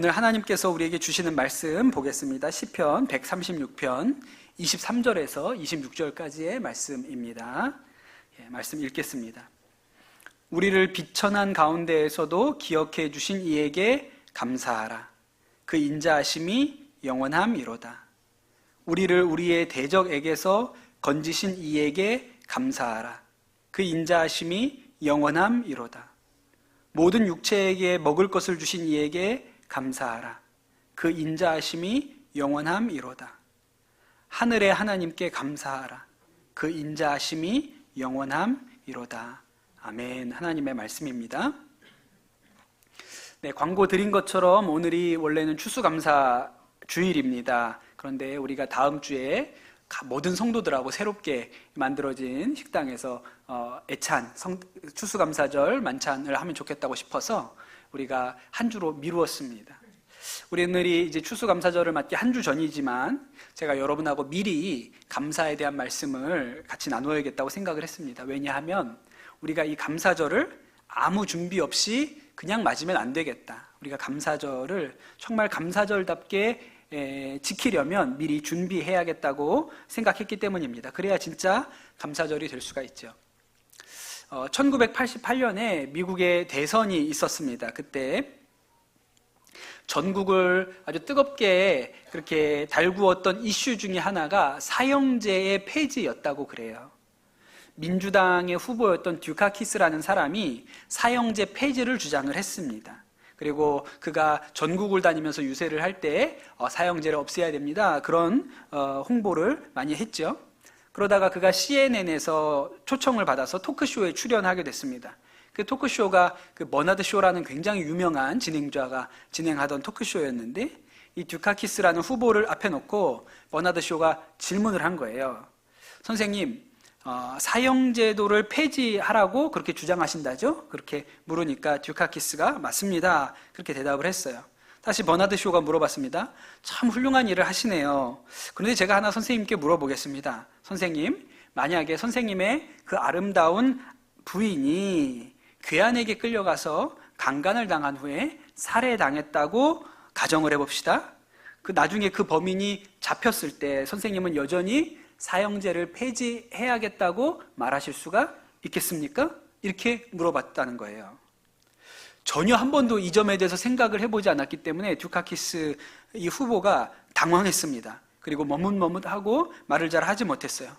오늘 하나님께서 우리에게 주시는 말씀 보겠습니다. 시편 136편 23절에서 26절까지의 말씀입니다. 말씀 읽겠습니다. 우리를 비천한 가운데에서도 기억해 주신 이에게 감사하라. 그 인자하심이 영원함이로다. 우리를 우리의 대적에게서 건지신 이에게 감사하라. 그 인자하심이 영원함이로다. 모든 육체에게 먹을 것을 주신 이에게 감사하라. 그 인자하심이 영원함이로다. 하늘의 하나님께 감사하라. 그 인자하심이 영원함이로다. 아멘. 하나님의 말씀입니다. 네, 광고 드린 것처럼 오늘이 원래는 추수감사 주일입니다. 그런데 우리가 다음 주에 모든 성도들하고 새롭게 만들어진 식당에서 애찬 추수감사절 만찬을 하면 좋겠다고 싶어서 우리가 한 주로 미루었습니다. 우리들이 이제 추수감사절을 맞기 한 주 전이지만 제가 여러분하고 미리 감사에 대한 말씀을 같이 나누어야겠다고 생각을 했습니다. 왜냐하면 우리가 이 감사절을 아무 준비 없이 그냥 맞으면 안 되겠다. 우리가 감사절을 정말 감사절답게 지키려면 미리 준비해야겠다고 생각했기 때문입니다. 그래야 진짜 감사절이 될 수가 있죠. 1988년에 미국에 대선이 있었습니다. 그때 전국을 아주 뜨겁게 그렇게 달구었던 이슈 중에 하나가 사형제의 폐지였다고 그래요. 민주당의 후보였던 듀카키스라는 사람이 사형제 폐지를 주장을 했습니다. 그리고 그가 전국을 다니면서 유세를 할 때 사형제를 없애야 됩니다. 그런 홍보를 많이 했죠. 그러다가 그가 CNN에서 초청을 받아서 토크쇼에 출연하게 됐습니다. 그 토크쇼가 그 버나드 쇼라는 굉장히 유명한 진행자가 진행하던 토크쇼였는데 이 듀카키스라는 후보를 앞에 놓고 버나드 쇼가 질문을 한 거예요. 선생님, 사형제도를 폐지하라고 그렇게 주장하신다죠? 그렇게 물으니까 듀카키스가 맞습니다. 그렇게 대답을 했어요. 다시 버나드 쇼가 물어봤습니다. 참 훌륭한 일을 하시네요. 그런데 제가 하나 선생님께 물어보겠습니다. 선생님, 만약에 선생님의 그 아름다운 부인이 괴한에게 끌려가서 강간을 당한 후에 살해당했다고 가정을 해봅시다. 나중에 그 범인이 잡혔을 때 선생님은 여전히 사형제를 폐지해야겠다고 말하실 수가 있겠습니까? 이렇게 물어봤다는 거예요. 전혀 한 번도 이 점에 대해서 생각을 해보지 않았기 때문에 듀카키스 이 후보가 당황했습니다. 그리고 머뭇머뭇하고 말을 잘 하지 못했어요.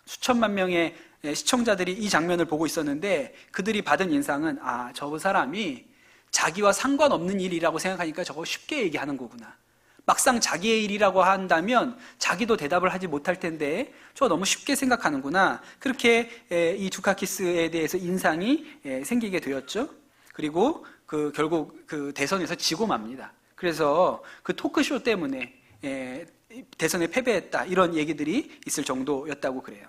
수천만 명의 시청자들이 이 장면을 보고 있었는데 그들이 받은 인상은 저 사람이 자기와 상관없는 일이라고 생각하니까 저거 쉽게 얘기하는 거구나. 막상 자기의 일이라고 한다면 자기도 대답을 하지 못할 텐데 저 너무 쉽게 생각하는구나. 그렇게 이 듀카키스에 대해서 인상이 생기게 되었죠. 그리고 결국 그 대선에서 지고 맙니다. 그래서 그 토크쇼 때문에 대선에 패배했다 이런 얘기들이 있을 정도였다고 그래요.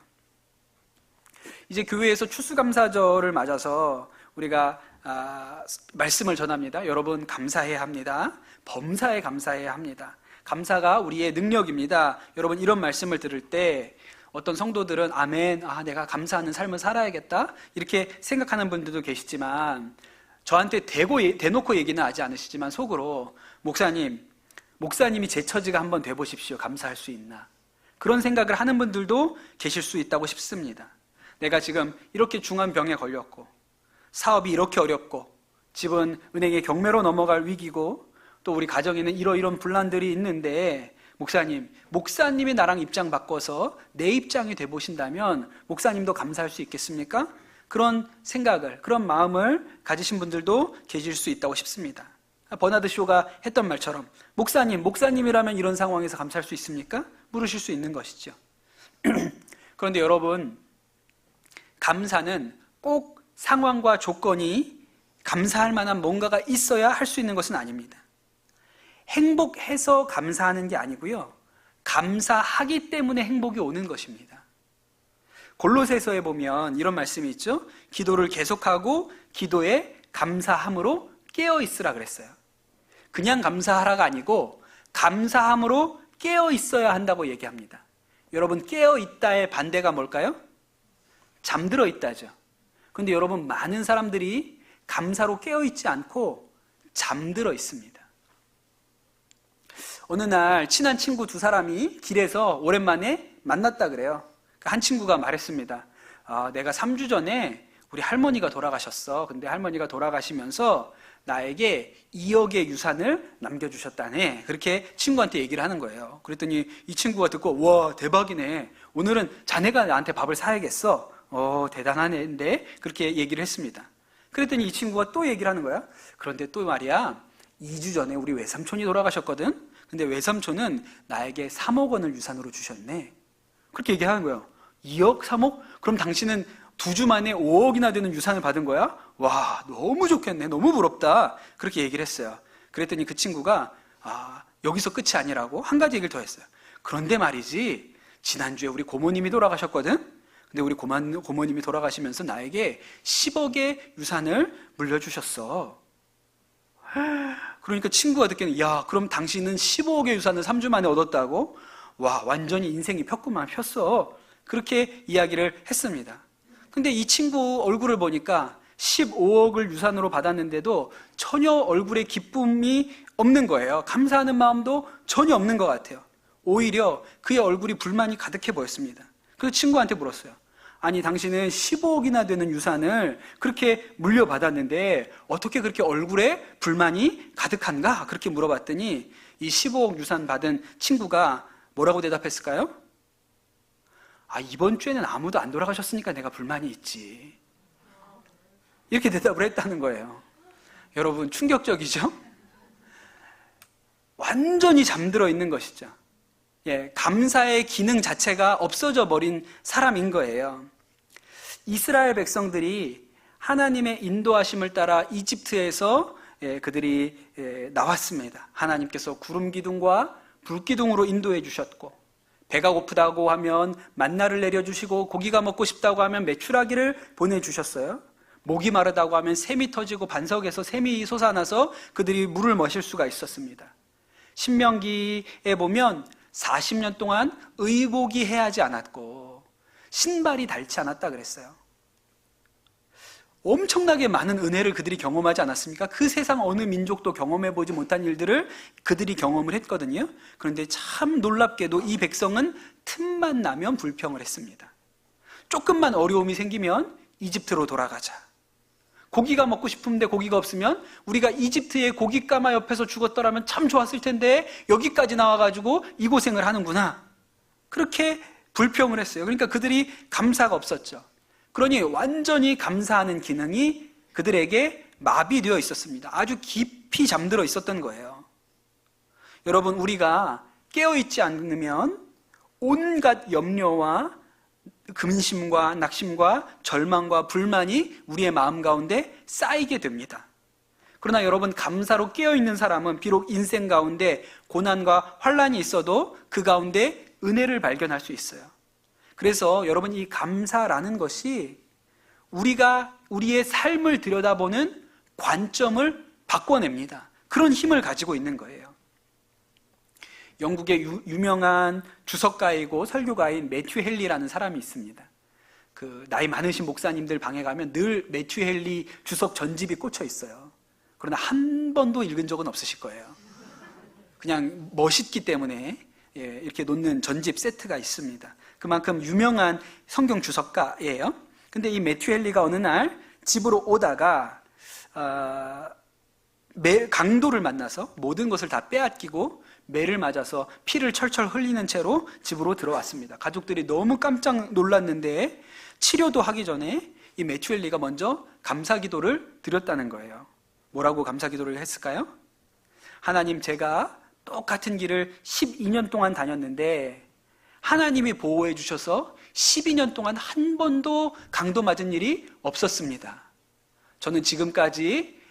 이제 교회에서 추수감사절을 맞아서 우리가 말씀을 전합니다. 여러분 감사해야 합니다. 범사에 감사해야 합니다. 감사가 우리의 능력입니다. 여러분 이런 말씀을 들을 때 어떤 성도들은 아멘, 내가 감사하는 삶을 살아야겠다 이렇게 생각하는 분들도 계시지만 저한테 대놓고 얘기는 하지 않으시지만 속으로 목사님이 제 처지가 한번 돼보십시오. 감사할 수 있나. 그런 생각을 하는 분들도 계실 수 있다고 싶습니다. 내가 지금 이렇게 중한 병에 걸렸고 사업이 이렇게 어렵고 집은 은행의 경매로 넘어갈 위기고 또 우리 가정에는 이런 분란들이 있는데 목사님이 나랑 입장 바꿔서 내 입장이 돼보신다면 목사님도 감사할 수 있겠습니까? 그런 생각을, 그런 마음을 가지신 분들도 계실 수 있다고 싶습니다. 버나드 쇼가 했던 말처럼 목사님이라면 이런 상황에서 감사할 수 있습니까? 물으실 수 있는 것이죠. 그런데 여러분, 감사는 꼭 상황과 조건이 감사할 만한 뭔가가 있어야 할 수 있는 것은 아닙니다. 행복해서 감사하는 게 아니고요. 감사하기 때문에 행복이 오는 것입니다. 골로새서에 보면 이런 말씀이 있죠. 기도를 계속하고 기도에 감사함으로 깨어있으라 그랬어요. 그냥 감사하라가 아니고 감사함으로 깨어있어야 한다고 얘기합니다. 여러분 깨어있다의 반대가 뭘까요? 잠들어 있다죠. 그런데 여러분 많은 사람들이 감사로 깨어있지 않고 잠들어 있습니다. 어느 날 친한 친구 두 사람이 길에서 오랜만에 만났다 그래요. 한 친구가 말했습니다. 내가 3주 전에 우리 할머니가 돌아가셨어. 근데 할머니가 돌아가시면서 나에게 2억의 유산을 남겨주셨다네. 그렇게 친구한테 얘기를 하는 거예요. 그랬더니 이 친구가 듣고, 와, 대박이네. 오늘은 자네가 나한테 밥을 사야겠어. 대단하네. 그렇게 얘기를 했습니다. 그랬더니 이 친구가 또 얘기를 하는 거야. 그런데 또 말이야, 2주 전에 우리 외삼촌이 돌아가셨거든. 근데 외삼촌은 나에게 3억 원을 유산으로 주셨네. 그렇게 얘기하는 거예요. 2억? 3억? 그럼 당신은 2주 만에 5억이나 되는 유산을 받은 거야? 와, 너무 좋겠네. 너무 부럽다. 그렇게 얘기를 했어요. 그랬더니 그 친구가 여기서 끝이 아니라고 한 가지 얘기를 더 했어요. 그런데 말이지, 지난주에 우리 고모님이 돌아가셨거든? 근데 우리 고모님이 돌아가시면서 나에게 10억의 유산을 물려주셨어. 그러니까 친구가 듣기에는, 야, 그럼 당신은 15억의 유산을 3주 만에 얻었다고? 와, 완전히 인생이 폈구만, 폈어. 그렇게 이야기를 했습니다. 근데 이 친구 얼굴을 보니까 15억을 유산으로 받았는데도 전혀 얼굴에 기쁨이 없는 거예요. 감사하는 마음도 전혀 없는 것 같아요. 오히려 그의 얼굴이 불만이 가득해 보였습니다. 그래서 친구한테 물었어요. 아니, 당신은 15억이나 되는 유산을 그렇게 물려받았는데 어떻게 그렇게 얼굴에 불만이 가득한가? 그렇게 물어봤더니 이 15억 유산 받은 친구가 뭐라고 대답했을까요? 이번 주에는 아무도 안 돌아가셨으니까 내가 불만이 있지. 이렇게 대답을 했다는 거예요. 여러분, 충격적이죠? 완전히 잠들어 있는 것이죠. 감사의 기능 자체가 없어져 버린 사람인 거예요. 이스라엘 백성들이 하나님의 인도하심을 따라 이집트에서 그들이 나왔습니다. 하나님께서 구름 기둥과 불 기둥으로 인도해 주셨고, 배가 고프다고 하면 만나를 내려주시고, 고기가 먹고 싶다고 하면 메추라기를 보내주셨어요. 목이 마르다고 하면 샘이 터지고 반석에서 샘이 솟아나서 그들이 물을 마실 수가 있었습니다. 신명기에 보면 40년 동안 의복이 해하지 않았고 신발이 닳지 않았다 그랬어요. 엄청나게 많은 은혜를 그들이 경험하지 않았습니까? 그 세상 어느 민족도 경험해보지 못한 일들을 그들이 경험을 했거든요. 그런데 참 놀랍게도 이 백성은 틈만 나면 불평을 했습니다. 조금만 어려움이 생기면 이집트로 돌아가자. 고기가 먹고 싶은데 고기가 없으면 우리가 이집트의 고깃가마 옆에서 죽었더라면 참 좋았을 텐데 여기까지 나와가지고 이 고생을 하는구나. 그렇게 불평을 했어요. 그러니까 그들이 감사가 없었죠. 그러니 완전히 감사하는 기능이 그들에게 마비되어 있었습니다. 아주 깊이 잠들어 있었던 거예요. 여러분, 우리가 깨어있지 않으면 온갖 염려와 근심과 낙심과 절망과 불만이 우리의 마음 가운데 쌓이게 됩니다. 그러나 여러분, 감사로 깨어있는 사람은 비록 인생 가운데 고난과 환난이 있어도 그 가운데 은혜를 발견할 수 있어요. 그래서 여러분, 이 감사라는 것이 우리가 우리의 삶을 들여다보는 관점을 바꿔냅니다. 그런 힘을 가지고 있는 거예요. 영국의 유명한 주석가이고 설교가인 매튜 헨리라는 사람이 있습니다. 나이 많으신 목사님들 방에 가면 늘 매튜 헨리 주석 전집이 꽂혀 있어요. 그러나 한 번도 읽은 적은 없으실 거예요. 그냥 멋있기 때문에 이렇게 놓는 전집 세트가 있습니다. 그만큼 유명한 성경 주석가예요. 근데 이 매튜 헨리가 어느 날 집으로 오다가 강도를 만나서 모든 것을 다 빼앗기고 매를 맞아서 피를 철철 흘리는 채로 집으로 들어왔습니다. 가족들이 너무 깜짝 놀랐는데 치료도 하기 전에 이 매튜 헨리가 먼저 감사기도를 드렸다는 거예요. 뭐라고 감사기도를 했을까요? 하나님, 제가 똑같은 길을 12년 동안 다녔는데 하나님이 보호해 주셔서 12년 동안 한 번도 강도 맞은 일이 없었습니다. 저는 지금까지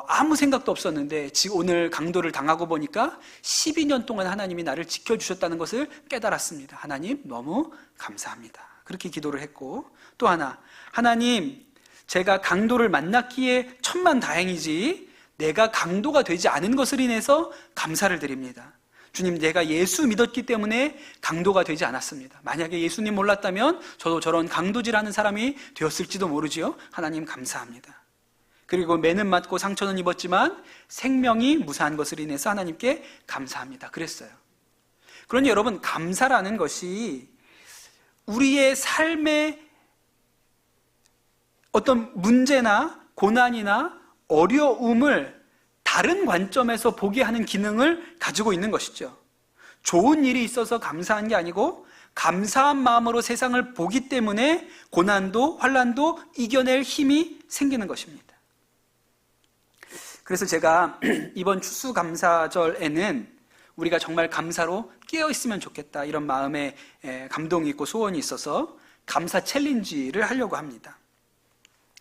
아무 생각도 없었는데 오늘 강도를 당하고 보니까 12년 동안 하나님이 나를 지켜주셨다는 것을 깨달았습니다. 하나님, 너무 감사합니다. 그렇게 기도를 했고, 또 하나, 하나님, 제가 강도를 만났기에 천만다행이지 내가 강도가 되지 않은 것을 인해서 감사를 드립니다. 주님, 내가 예수 믿었기 때문에 강도가 되지 않았습니다. 만약에 예수님 몰랐다면 저도 저런 강도질하는 사람이 되었을지도 모르지요. 하나님, 감사합니다. 그리고 매는 맞고 상처는 입었지만 생명이 무사한 것을 인해서 하나님께 감사합니다. 그랬어요. 그러니 여러분, 감사라는 것이 우리의 삶의 어떤 문제나 고난이나 어려움을 다른 관점에서 보게 하는 기능을 가지고 있는 것이죠. 좋은 일이 있어서 감사한 게 아니고 감사한 마음으로 세상을 보기 때문에 고난도 환난도 이겨낼 힘이 생기는 것입니다. 그래서 제가 이번 추수감사절에는 우리가 정말 감사로 깨어있으면 좋겠다, 이런 마음에 감동이 있고 소원이 있어서 감사 챌린지를 하려고 합니다.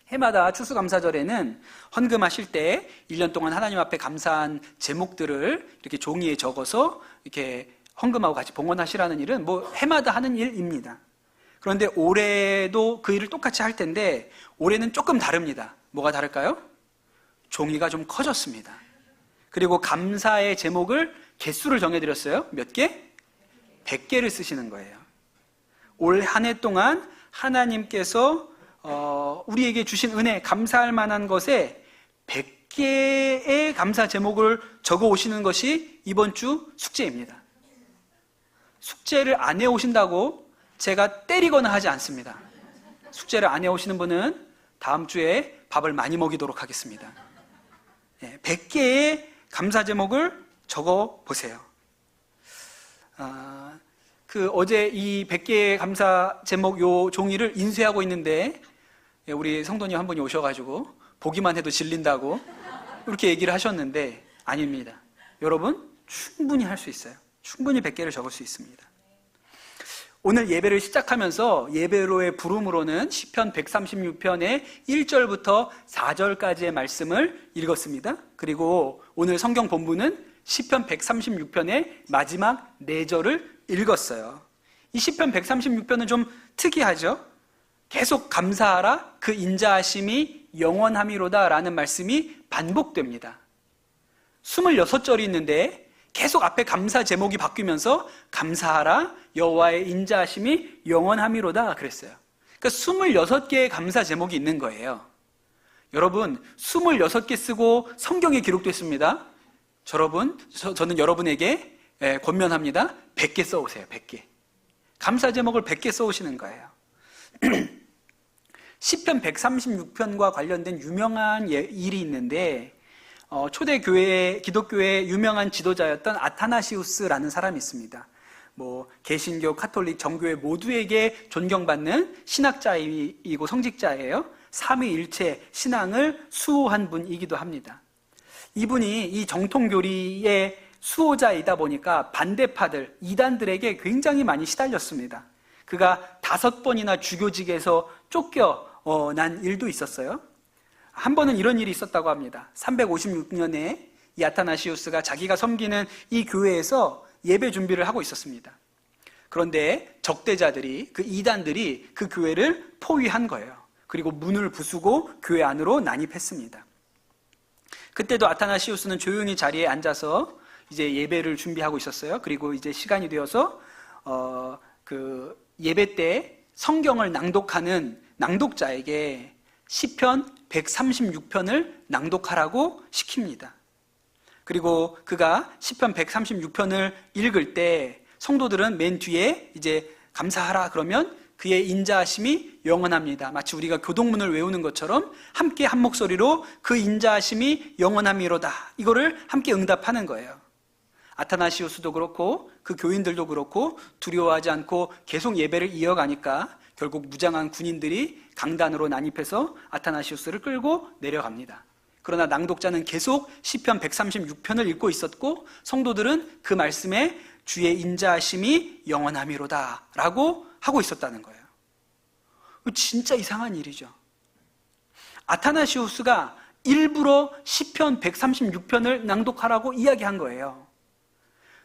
해마다 추수감사절에는 헌금하실 때 1년 동안 하나님 앞에 감사한 제목들을 이렇게 종이에 적어서 이렇게 헌금하고 같이 봉헌하시라는 일은 뭐 해마다 하는 일입니다. 그런데 올해도 그 일을 똑같이 할 텐데 올해는 조금 다릅니다. 뭐가 다를까요? 종이가 좀 커졌습니다. 그리고 감사의 제목을 개수를 정해드렸어요. 몇 개? 100개를 쓰시는 거예요. 올 한 해 동안 하나님께서 우리에게 주신 은혜, 감사할 만한 것에 100개의 감사 제목을 적어 오시는 것이 이번 주 숙제입니다. 숙제를 안 해오신다고 제가 때리거나 하지 않습니다. 숙제를 안 해오시는 분은 다음 주에 밥을 많이 먹이도록 하겠습니다. 100개의 감사 제목을 적어 보세요. 어제 이 100개의 감사 제목 요 종이를 인쇄하고 있는데 우리 성도님 한 분이 오셔가지고 보기만 해도 질린다고 이렇게 얘기를 하셨는데 아닙니다. 여러분, 충분히 할 수 있어요. 충분히 100개를 적을 수 있습니다. 오늘 예배를 시작하면서 예배로의 부름으로는 시편 136편의 1절부터 4절까지의 말씀을 읽었습니다. 그리고 오늘 성경 본문은 시편 136편의 마지막 4절을 읽었어요. 이 시편 136편은 좀 특이하죠? 계속 감사하라, 그 인자하심이 영원함이로다 라는 말씀이 반복됩니다. 26절이 있는데 계속 앞에 감사 제목이 바뀌면서 감사하라, 여호와의 인자하심이 영원함이로다 그랬어요. 그러니까 26개의 감사 제목이 있는 거예요. 여러분, 26개 쓰고 성경에 기록됐습니다. 저는 여러분에게 권면합니다. 100개 써오세요. 100개. 감사 제목을 100개 써오시는 거예요. 시편 136편과 관련된 유명한 일이 있는데 초대교회, 기독교의 유명한 지도자였던 아타나시우스라는 사람이 있습니다. 개신교, 카톨릭, 정교회 모두에게 존경받는 신학자이고 성직자예요. 삼위일체 신앙을 수호한 분이기도 합니다. 이분이 이 정통교리의 수호자이다 보니까 반대파들, 이단들에게 굉장히 많이 시달렸습니다. 그가 5번이나 주교직에서 쫓겨난 일도 있었어요. 한 번은 이런 일이 있었다고 합니다. 356년에 이 아타나시우스가 자기가 섬기는 이 교회에서 예배 준비를 하고 있었습니다. 그런데 적대자들이, 그 이단들이 그 교회를 포위한 거예요. 그리고 문을 부수고 교회 안으로 난입했습니다. 그때도 아타나시우스는 조용히 자리에 앉아서 이제 예배를 준비하고 있었어요. 그리고 이제 시간이 되어서 그 예배 때 성경을 낭독하는 낭독자에게 시편 136편을 낭독하라고 시킵니다. 그리고 그가 시편 136편을 읽을 때 성도들은 맨 뒤에 이제 감사하라 그러면 그의 인자하심이 영원합니다. 마치 우리가 교동문을 외우는 것처럼 함께 한 목소리로 그 인자하심이 영원함이로다, 이거를 함께 응답하는 거예요. 아타나시우스도 그렇고 그 교인들도 그렇고 두려워하지 않고 계속 예배를 이어가니까 결국 무장한 군인들이 강단으로 난입해서 아타나시우스를 끌고 내려갑니다. 그러나 낭독자는 계속 시편 136편을 읽고 있었고 성도들은 그 말씀에 주의 인자하심이 영원함이로다 라고 하고 있었다는 거예요. 진짜 이상한 일이죠. 아타나시우스가 일부러 시편 136편을 낭독하라고 이야기한 거예요.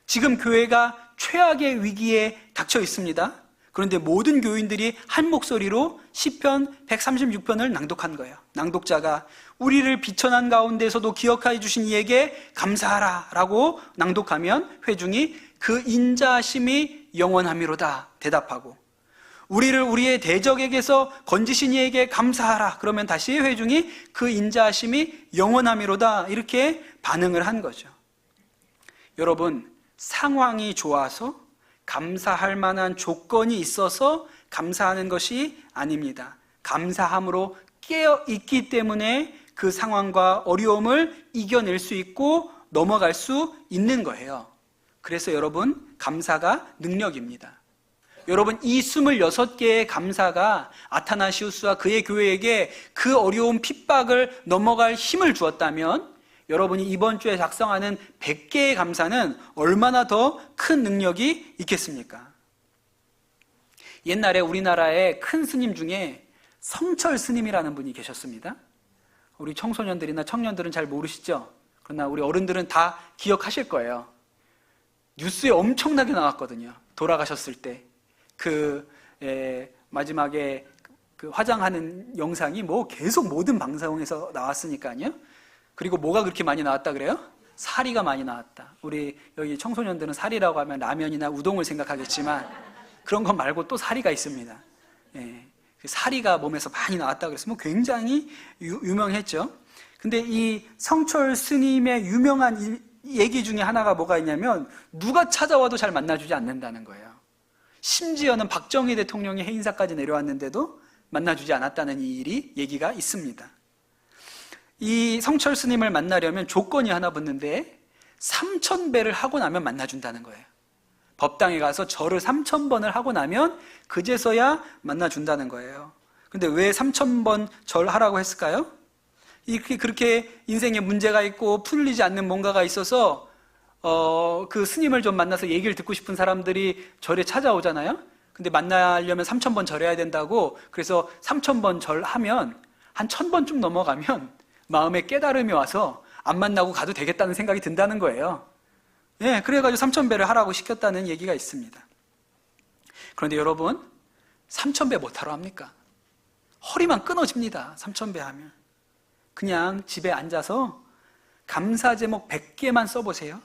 지금 교회가 최악의 위기에 닥쳐 있습니다. 그런데 모든 교인들이 한 목소리로 시편 136편을 낭독한 거예요. 낭독자가 우리를 비천한 가운데서도 기억하여 주신 이에게 감사하라 라고 낭독하면 회중이 그 인자하심이 영원함이로다 대답하고, 우리를 우리의 대적에게서 건지신 이에게 감사하라. 그러면 다시 회중이 그 인자하심이 영원함이로다. 이렇게 반응을 한 거죠. 여러분, 상황이 좋아서 감사할 만한 조건이 있어서 감사하는 것이 아닙니다. 감사함으로 깨어 있기 때문에 그 상황과 어려움을 이겨낼 수 있고 넘어갈 수 있는 거예요. 그래서 여러분, 감사가 능력입니다. 여러분, 이 26개의 감사가 아타나시우스와 그의 교회에게 그 어려운 핍박을 넘어갈 힘을 주었다면 여러분이 이번 주에 작성하는 100개의 감사는 얼마나 더 큰 능력이 있겠습니까? 옛날에 우리나라의 큰 스님 중에 성철 스님이라는 분이 계셨습니다. 우리 청소년들이나 청년들은 잘 모르시죠? 그러나 우리 어른들은 다 기억하실 거예요. 뉴스에 엄청나게 나왔거든요. 돌아가셨을 때 마지막에 그 화장하는 영상이 뭐 계속 모든 방송에서 나왔으니까요. 그리고 뭐가 그렇게 많이 나왔다 그래요? 사리가 많이 나왔다. 우리 여기 청소년들은 사리라고 하면 라면이나 우동을 생각하겠지만 그런 거 말고 또 사리가 있습니다. 예, 사리가 몸에서 많이 나왔다 그래서 뭐 굉장히 유명했죠. 근데 이 성철 스님의 유명한 얘기 중에 하나가 뭐가 있냐면 누가 찾아와도 잘 만나주지 않는다는 거예요. 심지어는 박정희 대통령의 해인사까지 내려왔는데도 만나주지 않았다는 이 얘기가 있습니다. 이 성철 스님을 만나려면 조건이 하나 붙는데 3000배를 하고 나면 만나준다는 거예요. 법당에 가서 절을 3000번을 하고 나면 그제서야 만나준다는 거예요. 근데 왜 3000번 절하라고 했을까요? 이렇게 그렇게 인생에 문제가 있고 풀리지 않는 뭔가가 있어서 그 스님을 좀 만나서 얘기를 듣고 싶은 사람들이 절에 찾아오잖아요. 근데 만나려면 3000번 절해야 된다고. 그래서 3000번 절하면 한 1000번쯤 넘어가면 마음에 깨달음이 와서 안 만나고 가도 되겠다는 생각이 든다는 거예요. 예, 그래가지고 3000배를 하라고 시켰다는 얘기가 있습니다. 그런데 여러분, 3000배 못하러 합니까? 허리만 끊어집니다. 3000배 하면. 그냥 집에 앉아서 감사 제목 100개만 써보세요.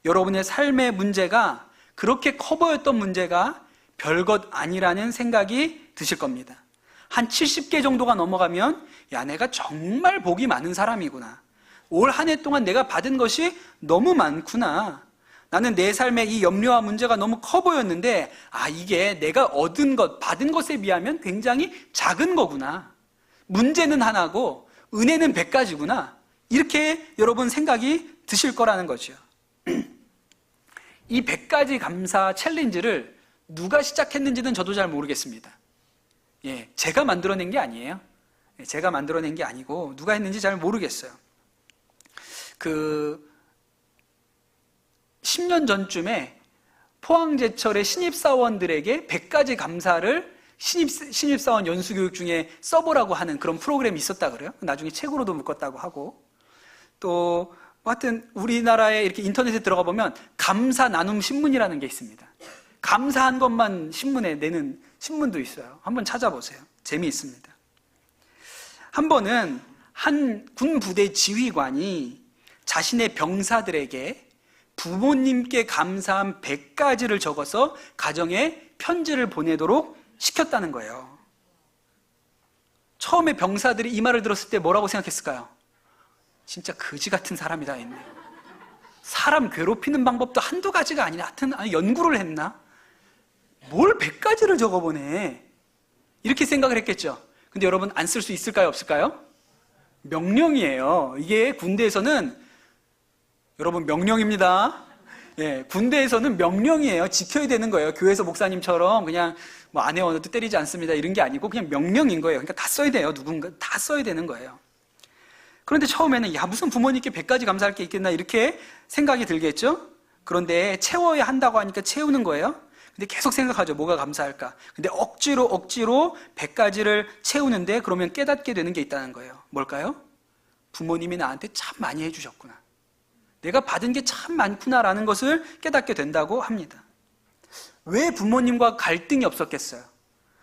여러분의 삶의 문제가 그렇게 커 보였던 문제가 별것 아니라는 생각이 드실 겁니다. 한 70개 정도가 넘어가면 야, 내가 정말 복이 많은 사람이구나. 올 한 해 동안 내가 받은 것이 너무 많구나. 나는 내 삶의 이 염려와 문제가 너무 커 보였는데 이게 내가 얻은 것, 받은 것에 비하면 굉장히 작은 거구나. 문제는 하나고 은혜는 100가지구나. 이렇게 여러분 생각이 드실 거라는 거죠. 이 100가지 감사 챌린지를 누가 시작했는지는 저도 잘 모르겠습니다. 예, 제가 만들어낸 게 아니에요. 제가 만들어낸 게 아니고 누가 했는지 잘 모르겠어요. 10년 전쯤에 포항제철의 신입사원들에게 100가지 감사를 신입사원 연수교육 중에 써보라고 하는 그런 프로그램이 있었다 그래요. 나중에 책으로도 묶었다고 하고. 또 하여튼 우리나라에 이렇게 인터넷에 들어가 보면 감사 나눔 신문이라는 게 있습니다. 감사한 것만 신문에 내는 신문도 있어요. 한번 찾아보세요. 재미있습니다. 한 번은 한 군부대 지휘관이 자신의 병사들에게 부모님께 감사한 100가지를 적어서 가정에 편지를 보내도록 시켰다는 거예요. 처음에 병사들이 이 말을 들었을 때 뭐라고 생각했을까요? 진짜 거지 같은 사람이다 했네. 사람 괴롭히는 방법도 한두 가지가 아니라 하여튼 연구를 했나? 뭘 100가지를 적어보네. 이렇게 생각을 했겠죠. 근데 여러분, 안 쓸 수 있을까요? 없을까요? 명령이에요. 이게 군대에서는, 여러분, 명령입니다. 예, 군대에서는 명령이에요. 지켜야 되는 거예요. 교회에서 목사님처럼 그냥 뭐 아내 언어도 때리지 않습니다. 이런 게 아니고 그냥 명령인 거예요. 그러니까 다 써야 돼요. 누군가 다 써야 되는 거예요. 그런데 처음에는 무슨 부모님께 100가지 감사할 게 있겠나 이렇게 생각이 들겠죠. 그런데 채워야 한다고 하니까 채우는 거예요. 근데 계속 생각하죠. 뭐가 감사할까? 근데 억지로 100가지를 채우는데 그러면 깨닫게 되는 게 있다는 거예요. 뭘까요? 부모님이 나한테 참 많이 해주셨구나. 내가 받은 게 참 많구나라는 것을 깨닫게 된다고 합니다. 왜 부모님과 갈등이 없었겠어요?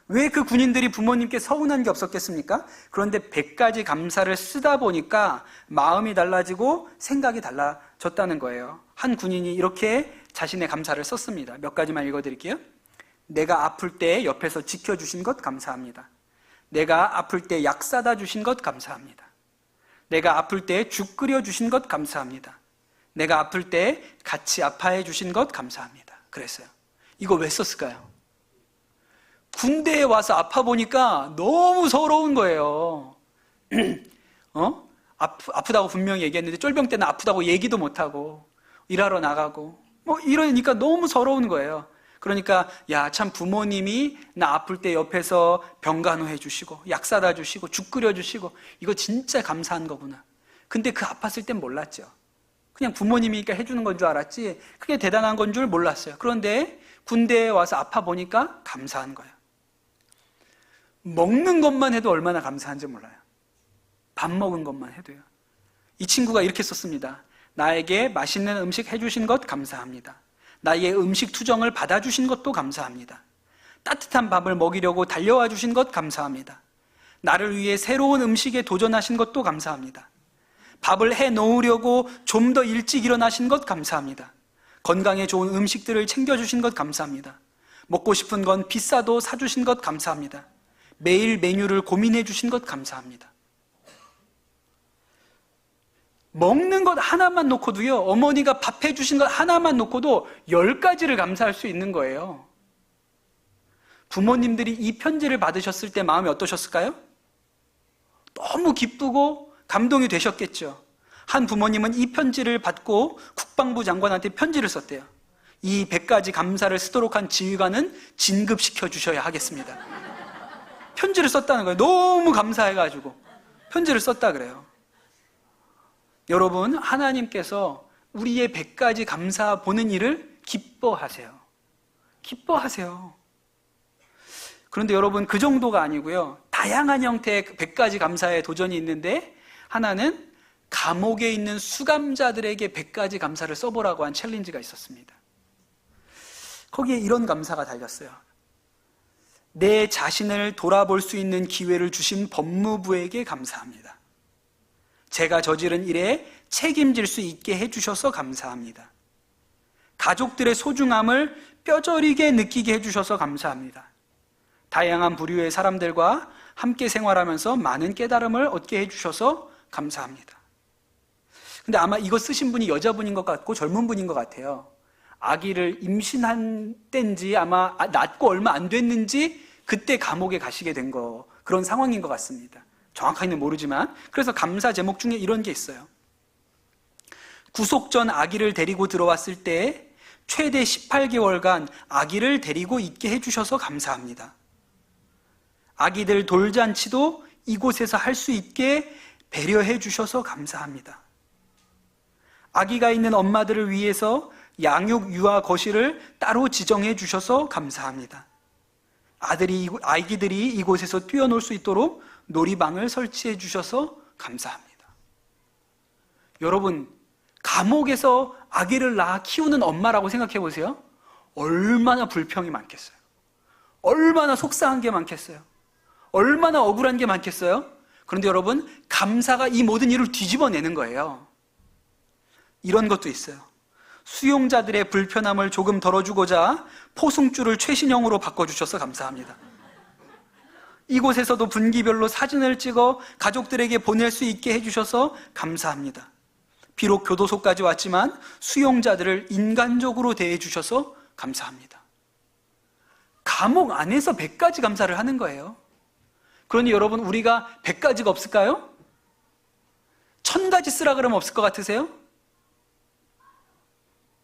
왜 그 군인들이 부모님께 서운한 게 없었겠습니까? 그런데 100가지 감사를 쓰다 보니까 마음이 달라지고 생각이 달라졌다는 거예요. 한 군인이 이렇게 자신의 감사를 썼습니다. 몇 가지만 읽어드릴게요. 내가 아플 때 옆에서 지켜주신 것 감사합니다. 내가 아플 때 약 사다 주신 것 감사합니다. 내가 아플 때 죽 끓여 주신 것 감사합니다. 내가 아플 때 같이 아파해 주신 것 감사합니다. 그랬어요. 이거 왜 썼을까요? 군대에 와서 아파 보니까 너무 서러운 거예요. 아프다고 분명히 얘기했는데 쫄병 때는 아프다고 얘기도 못하고 일하러 나가고 이러니까 너무 서러운 거예요. 그러니까 야, 참 부모님이 나 아플 때 옆에서 병간호해 주시고 약 사다 주시고 죽 끓여 주시고 이거 진짜 감사한 거구나. 근데 그 아팠을 땐 몰랐죠. 그냥 부모님이니까 해주는 건 줄 알았지 그게 대단한 건 줄 몰랐어요. 그런데 군대에 와서 아파 보니까 감사한 거예요. 먹는 것만 해도 얼마나 감사한지 몰라요. 밥 먹은 것만 해도요. 이 친구가 이렇게 썼습니다. 나에게 맛있는 음식 해주신 것 감사합니다. 나의 음식 투정을 받아주신 것도 감사합니다. 따뜻한 밥을 먹이려고 달려와 주신 것 감사합니다. 나를 위해 새로운 음식에 도전하신 것도 감사합니다. 밥을 해 놓으려고 좀 더 일찍 일어나신 것 감사합니다. 건강에 좋은 음식들을 챙겨주신 것 감사합니다. 먹고 싶은 건 비싸도 사주신 것 감사합니다. 매일 메뉴를 고민해 주신 것 감사합니다. 먹는 것 하나만 놓고도요, 어머니가 밥 해주신 것 하나만 놓고도 10가지를 감사할 수 있는 거예요. 부모님들이 이 편지를 받으셨을 때 마음이 어떠셨을까요? 너무 기쁘고 감동이 되셨겠죠. 한 부모님은 이 편지를 받고 국방부 장관한테 편지를 썼대요. 이 100가지 감사를 쓰도록 한 지휘관은 진급시켜 주셔야 하겠습니다. 편지를 썼다는 거예요. 너무 감사해가지고 편지를 썼다 그래요. 여러분, 하나님께서 우리의 100가지 감사 보는 일을 기뻐하세요. 기뻐하세요. 그런데 여러분, 그 정도가 아니고요, 다양한 형태의 100가지 감사의 도전이 있는데, 하나는 감옥에 있는 수감자들에게 100가지 감사를 써보라고 한 챌린지가 있었습니다. 거기에 이런 감사가 달렸어요. 내 자신을 돌아볼 수 있는 기회를 주신 법무부에게 감사합니다. 제가 저지른 일에 책임질 수 있게 해주셔서 감사합니다. 가족들의 소중함을 뼈저리게 느끼게 해주셔서 감사합니다. 다양한 부류의 사람들과 함께 생활하면서 많은 깨달음을 얻게 해주셔서 감사합니다. 근데 아마 이거 쓰신 분이 여자분인 것 같고 젊은 분인 것 같아요. 아기를 임신한 때인지 아마 낳고 얼마 안 됐는지 그때 감옥에 가시게 된 그런 상황인 것 같습니다. 정확하게는 모르지만. 그래서 감사 제목 중에 이런 게 있어요. 구속 전 아기를 데리고 들어왔을 때 최대 18개월간 아기를 데리고 있게 해주셔서 감사합니다. 아기들 돌잔치도 이곳에서 할 수 있게 배려해 주셔서 감사합니다. 아기가 있는 엄마들을 위해서 양육, 유아 거실을 따로 지정해 주셔서 감사합니다. 아기들이 이곳에서 뛰어놀 수 있도록 놀이방을 설치해 주셔서 감사합니다. 여러분, 감옥에서 아기를 낳아 키우는 엄마라고 생각해 보세요. 얼마나 불평이 많겠어요. 얼마나 속상한 게 많겠어요. 얼마나 억울한 게 많겠어요. 그런데 여러분, 감사가 이 모든 일을 뒤집어내는 거예요. 이런 것도 있어요. 수용자들의 불편함을 조금 덜어주고자 포승줄을 최신형으로 바꿔주셔서 감사합니다. 이곳에서도 분기별로 사진을 찍어 가족들에게 보낼 수 있게 해주셔서 감사합니다. 비록 교도소까지 왔지만 수용자들을 인간적으로 대해주셔서 감사합니다. 감옥 안에서 100가지 감사를 하는 거예요. 그러니 여러분, 우리가 100가지가 없을까요? 1000가지 쓰라 그러면 없을 것 같으세요?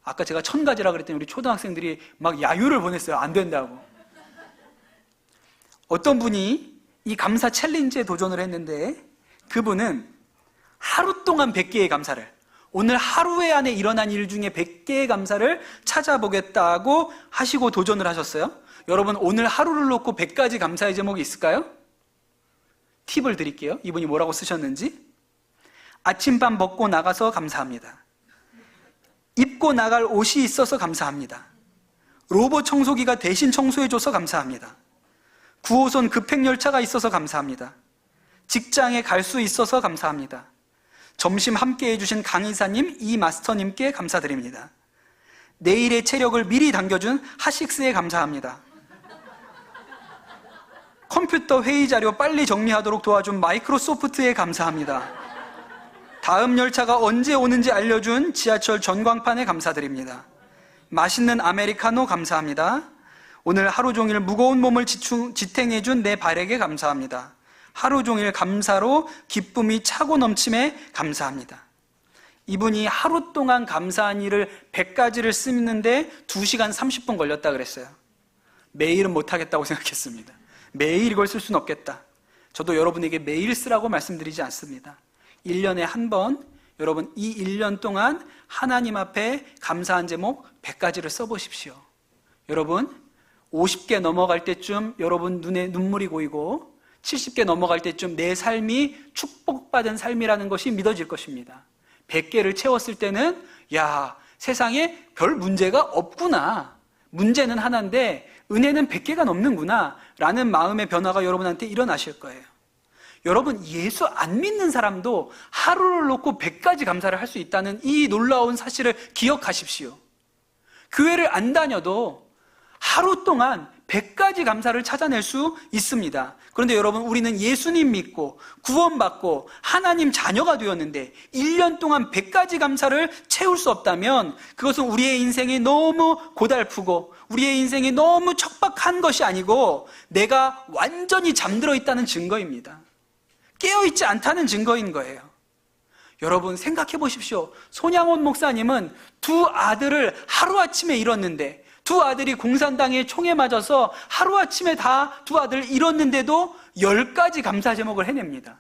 아까 제가 1000가지라 그랬더니 우리 초등학생들이 막 야유를 보냈어요. 안 된다고. 어떤 분이 이 감사 챌린지에 도전을 했는데, 그분은 하루 동안 100개의 감사를, 오늘 하루에 안에 일어난 일 중에 100개의 감사를 찾아보겠다고 하시고 도전을 하셨어요. 여러분, 오늘 하루를 놓고 100가지 감사의 제목이 있을까요? 팁을 드릴게요. 이분이 뭐라고 쓰셨는지. 아침밥 먹고 나가서 감사합니다. 입고 나갈 옷이 있어서 감사합니다. 로봇 청소기가 대신 청소해줘서 감사합니다. 9호선 급행열차가 있어서 감사합니다. 직장에 갈 수 있어서 감사합니다. 점심 함께 해주신 강의사님, 이 마스터님께 감사드립니다. 내일의 체력을 미리 당겨준 하식스에 감사합니다. 컴퓨터 회의 자료 빨리 정리하도록 도와준 마이크로소프트에 감사합니다. 다음 열차가 언제 오는지 알려준 지하철 전광판에 감사드립니다. 맛있는 아메리카노 감사합니다. 오늘 하루 종일 무거운 몸을 지탱해준 내 발에게 감사합니다. 하루 종일 감사로 기쁨이 차고 넘침에 감사합니다. 이분이 하루 동안 감사한 일을 100가지를 쓰는데 2시간 30분 걸렸다 그랬어요. 매일은 못하겠다고 생각했습니다. 매일 이걸 쓸 수는 없겠다. 저도 여러분에게 매일 쓰라고 말씀드리지 않습니다. 1년에 한 번 여러분 이 1년 동안 하나님 앞에 감사한 제목 100가지를 써보십시오. 여러분 50개 넘어갈 때쯤 여러분 눈에 눈물이 고이고 70개 넘어갈 때쯤 내 삶이 축복받은 삶이라는 것이 믿어질 것입니다. 100개를 채웠을 때는 야, 세상에 별 문제가 없구나. 문제는 하나인데 은혜는 100개가 넘는구나 라는 마음의 변화가 여러분한테 일어나실 거예요. 여러분 예수 안 믿는 사람도 하루를 놓고 100가지 감사를 할 수 있다는 이 놀라운 사실을 기억하십시오. 교회를 안 다녀도 하루 동안 100가지 감사를 찾아낼 수 있습니다. 그런데 여러분 우리는 예수님 믿고 구원받고 하나님 자녀가 되었는데 1년 동안 100가지 감사를 채울 수 없다면 그것은 우리의 인생이 너무 고달프고 우리의 인생이 너무 척박한 것이 아니고 내가 완전히 잠들어 있다는 증거입니다. 깨어있지 않다는 증거인 거예요. 여러분 생각해 보십시오. 손양원 목사님은 두 아들을 하루아침에 잃었는데 두 아들이 공산당의 총에 맞아서 하루아침에 다 두 아들을 잃었는데도 10가지 감사 제목을 해냅니다.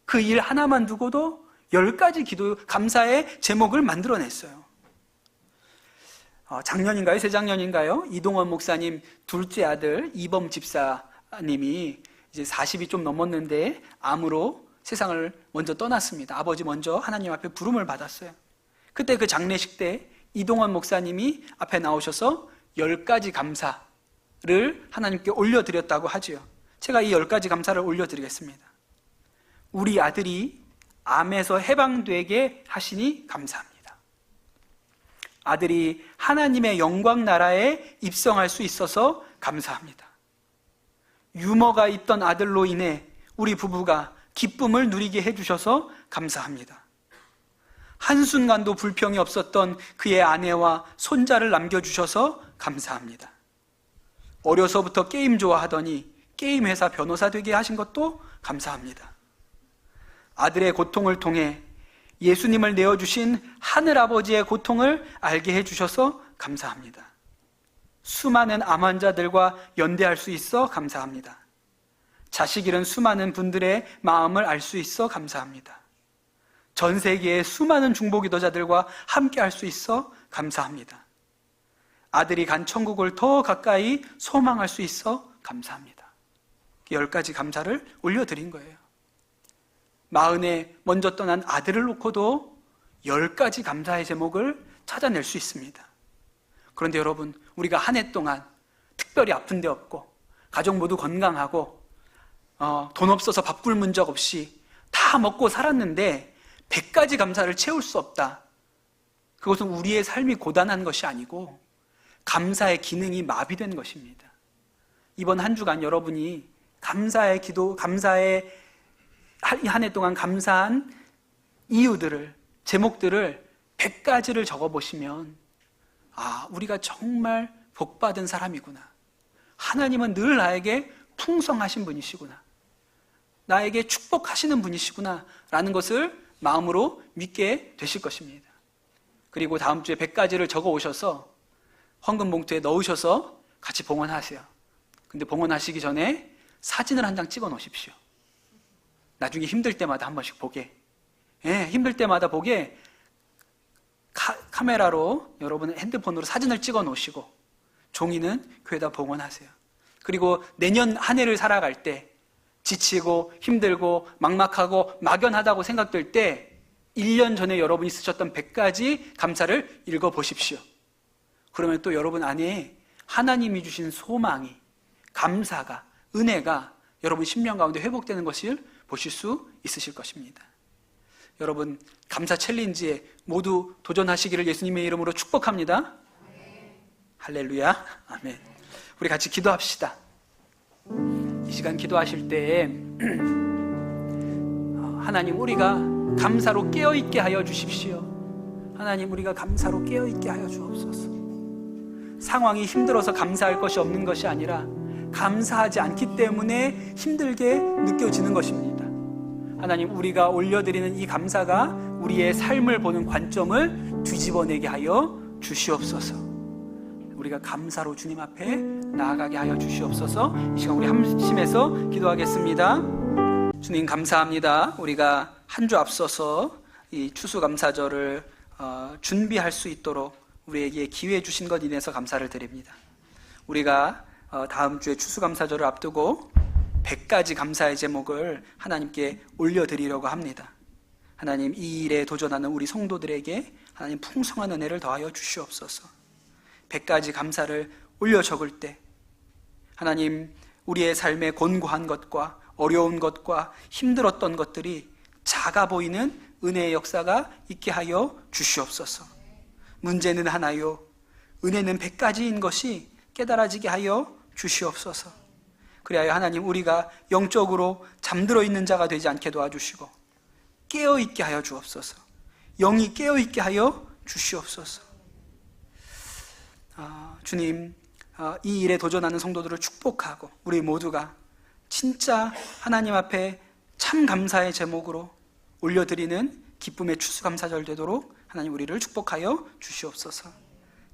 그 일 하나만 두고도 10가지 기도 감사의 제목을 만들어냈어요. 작년인가요? 재작년인가요? 이동원 목사님 둘째 아들 이범 집사님이 이제 40이 좀 넘었는데 암으로 세상을 먼저 떠났습니다. 아버지 먼저 하나님 앞에 부름을 받았어요. 그때 그 장례식 때 이동원 목사님이 앞에 나오셔서 10가지 감사를 하나님께 올려드렸다고 하지요. 제가 이 10가지 감사를 올려드리겠습니다. 우리 아들이 암에서 해방되게 하시니 감사합니다. 아들이 하나님의 영광 나라에 입성할 수 있어서 감사합니다. 유머가 있던 아들로 인해 우리 부부가 기쁨을 누리게 해주셔서 감사합니다. 한순간도 불평이 없었던 그의 아내와 손자를 남겨주셔서 감사합니다. 어려서부터 게임 좋아하더니 게임 회사 변호사 되게 하신 것도 감사합니다. 아들의 고통을 통해 예수님을 내어주신 하늘아버지의 고통을 알게 해주셔서 감사합니다. 수많은 암 환자들과 연대할 수 있어 감사합니다. 자식 잃은 수많은 분들의 마음을 알 수 있어 감사합니다. 전 세계의 수많은 중보기도자들과 함께 할 수 있어 감사합니다. 아들이 간 천국을 더 가까이 소망할 수 있어 감사합니다. 10가지 감사를 올려드린 거예요. 마흔에 먼저 떠난 아들을 놓고도 10가지 감사의 제목을 찾아낼 수 있습니다. 그런데 여러분 우리가 한 해 동안 특별히 아픈 데 없고 가족 모두 건강하고 돈 없어서 밥 굶은 적 없이 다 먹고 살았는데 100가지 감사를 채울 수 없다. 그것은 우리의 삶이 고단한 것이 아니고 감사의 기능이 마비된 것입니다. 이번 한 주간 여러분이 감사의 기도, 감사의 한 해 동안 감사한 이유들을, 제목들을 100가지를 적어보시면 우리가 정말 복받은 사람이구나. 하나님은 늘 나에게 풍성하신 분이시구나. 나에게 축복하시는 분이시구나 라는 것을 마음으로 믿게 되실 것입니다. 그리고 다음 주에 100가지를 적어 오셔서 헌금 봉투에 넣으셔서 같이 봉헌하세요. 근데 봉헌하시기 전에 사진을 한 장 찍어 놓으십시오. 나중에 힘들 때마다 한 번씩 보게. 힘들 때마다 보게 카메라로 여러분 핸드폰으로 사진을 찍어 놓으시고 종이는 교회에다 봉헌하세요. 그리고 내년 한 해를 살아갈 때 지치고 힘들고 막막하고 막연하다고 생각될 때 1년 전에 여러분이 쓰셨던 100가지 감사를 읽어보십시오. 그러면 또 여러분 안에 하나님이 주신 소망이, 감사가, 은혜가 여러분 심령 가운데 회복되는 것을 보실 수 있으실 것입니다. 여러분 감사 챌린지에 모두 도전하시기를 예수님의 이름으로 축복합니다. 할렐루야. 아멘. 우리 같이 기도합시다. 이 시간 기도하실 때에 하나님, 우리가 감사로 깨어있게 하여 주십시오. 하나님, 우리가 감사로 깨어있게 하여 주옵소서. 상황이 힘들어서 감사할 것이 없는 것이 아니라 감사하지 않기 때문에 힘들게 느껴지는 것입니다. 하나님, 우리가 올려드리는 이 감사가 우리의 삶을 보는 관점을 뒤집어내게 하여 주시옵소서. 우리가 감사로 주님 앞에 나아가게 하여 주시옵소서. 이 시간 우리 합심해서 기도하겠습니다. 주님, 감사합니다. 우리가 한 주 앞서서 이 추수감사절을 준비할 수 있도록 우리에게 기회 주신 것 인해서 감사를 드립니다. 우리가 다음 주에 추수감사절을 앞두고 100가지 감사의 제목을 하나님께 올려드리려고 합니다. 하나님, 이 일에 도전하는 우리 성도들에게 하나님 풍성한 은혜를 더하여 주시옵소서. 100가지 감사를 올려 적을 때 하나님, 우리의 삶에 곤고한 것과 어려운 것과 힘들었던 것들이 작아 보이는 은혜의 역사가 있게 하여 주시옵소서. 문제는 하나요, 은혜는 100가지인 것이 깨달아지게 하여 주시옵소서. 그리하여 하나님, 우리가 영적으로 잠들어 있는 자가 되지 않게 도와주시고 깨어있게 하여 주옵소서. 영이 깨어있게 하여 주시옵소서. 주님, 이 일에 도전하는 성도들을 축복하고 우리 모두가 진짜 하나님 앞에 참 감사의 제목으로 올려드리는 기쁨의 추수감사절 되도록 하나님, 우리를 축복하여 주시옵소서.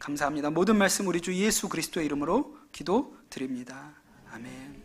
감사합니다. 모든 말씀 우리 주 예수 그리스도의 이름으로 기도드립니다. 아멘.